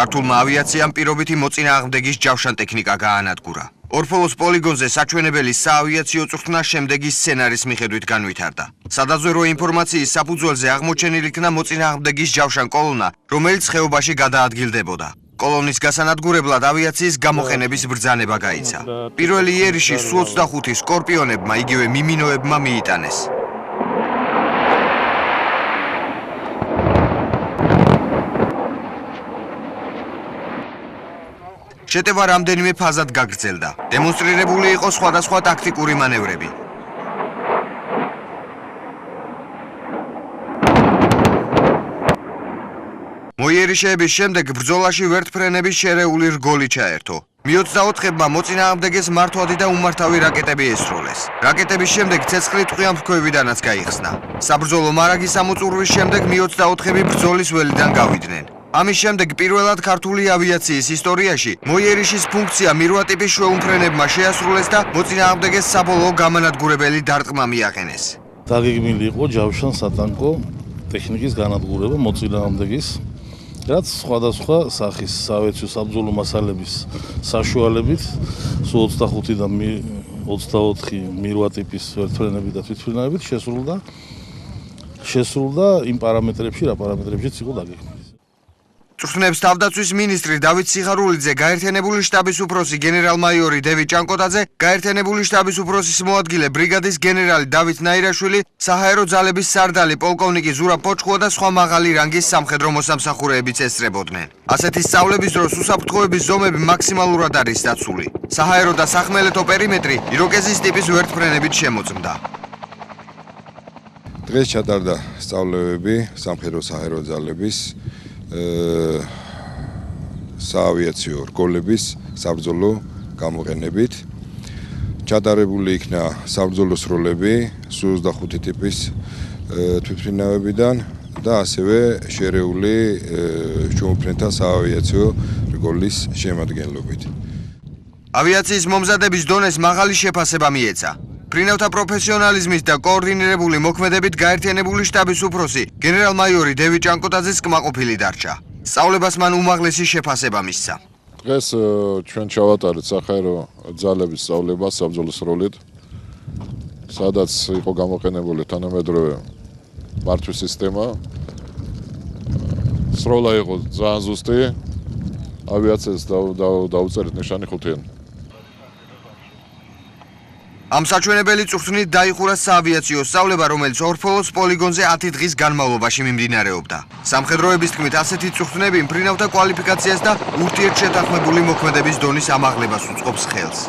ქართულმა ავიაციამ პირობითი მოწინააღმდეგის ჯავშან ტექნიკა გაანადგურა. ორფოლოს პოლიგონზე საჩვენებელი საავიაციო წვრთნა შემდეგი სცენარის მიხედვით განვითარდა. სადაზვერვო ინფორმაციის საფუძველზე აღმოჩენილი იქნა მოწინააღმდეგის ჯავშან კოლონა, რომელიც ხეობაში გადაადგილდებოდა. კოლონის გასანადგურებლად ავიაციის გამოყენების ბრძანება გაიცა. პირველი იერიში Su-25 სკორპიონებმა იგივე მიმინოებმა მიიტანეს. შეტევა რამდენიმე ფაზად გაგრძელდა. დემონსტრირებული იყო სხვადასხვა ტაქტიკური მანევრები. მოიერიშეების შემდეგ ბრძოლაში ვერტფრენების შერეული რგოლი ჩაერთო. Mi-24-მა მოწინააღმდეგეს მართვადი და უმართავი რაკეტები ესროლეს. რაკეტების შემდეგ ცეცხლი ტყვიან ფქვევიდანაც გაიხსნა. საბრძოლო მარაგის ამოწურვის შემდეგ Mi-24-ები ბრძოლის ველიდან გავიდნენ. ამის შემდეგ პირველად ქართული ავიაციის ისტორიაში მოიერიშის ფუნქცია მირვა ტიპის შვეულმფრენებმა შეასრულეს და მოწინააღმდეგეს საბოლოო გამანადგურებელი დარტყმა მიაყენეს. დაგეგმილი იყო ჯავშან სატანკო ტექნიკის განადგურება მოწინააღმდეგის, რაც სხვადასხვა სახის საავიაციო საბრძოლო მასალების საშუალებით Su-25 და Mi-24 მირვა ტიპის ვერტფრენებით და თვითმფრინავებით შესრულდა იმ პარამეტრებში, რა პარამეტრებშიც იყო დაგეგმილი. წვრთნებს თავდაცვის მინისტრი დავით სიხარულიძე, გაერთიანებული შტაბის უფროსი გენერალ-მაიორი დევიდ ჭანკოტაძე, გაერთიანებული შტაბის უფროსის მოადგილე ბრიგადის გენერალი დავით ნაირაშვილი, საჰაერო ძალების სარდალი პოლკოვნიკი ზურაბ პოჩხუა და სხვა მაღალი რანგის სამხედრო მოსამსახურეებიც ესწრებოდნენ. ასეთი სწავლების დროს უსაფრთხოების ზომები მაქსიმალურად არის დაცული. საჰაერო და სახმელეთო პერიმეტრი იროკეზის ტიპის ვერტფრენებით შემოწმდა. დღეს ჩატარდა სწავლებები სამხედრო საჰაერო ძალების საავიაციო რგოლების საბრძოლო გამოყენებით. ჩატარებული იქნა საბრძოლო სროლები Su-25 ტიპის თვითმფრინავებიდან და ასევე შერეული შვეულმფრენთა საავიაციო რგოლის შემადგენლობით. ავიაციის მომზადების დონეს მაღალი შეფასება მიეცა. ფრინავთა პროფესიონალიზმის და კოორდინირებული მოქმედებით გაერთიანებული შტაბის უფროსი გენერალ-მაიორი დევიდ ჭანკოტაძეს კმაყოფილი დარჩა. სწავლებას მან უმაღლესი შეფასება მისცა. დღეს ჩვენ ჩავატარეთ საჰაერო ძალების სწავლება საბრძოლო სროლით, სადაც იყო გამოყენებული თანამედროვე მართვის სისტემა. სროლა იყო ძალიან ზუსტი, ავიაციას დაუწერეთ ნიშანი 5-იან. ამ საჩვენებელი წვრთნით დაიხურა საავიაციო სწავლება, რომელიც ორფოლოს პოლიგონზე 10 დღის განმავლობაში მიმდინარეობდა. სამხედროების თქმით, ასეთი წვრთნები მფრინავთა კვალიფიკაციას და ურთიერთშეთანხმებული მოქმედების დონის ამაღლებას უწყობს ხელს.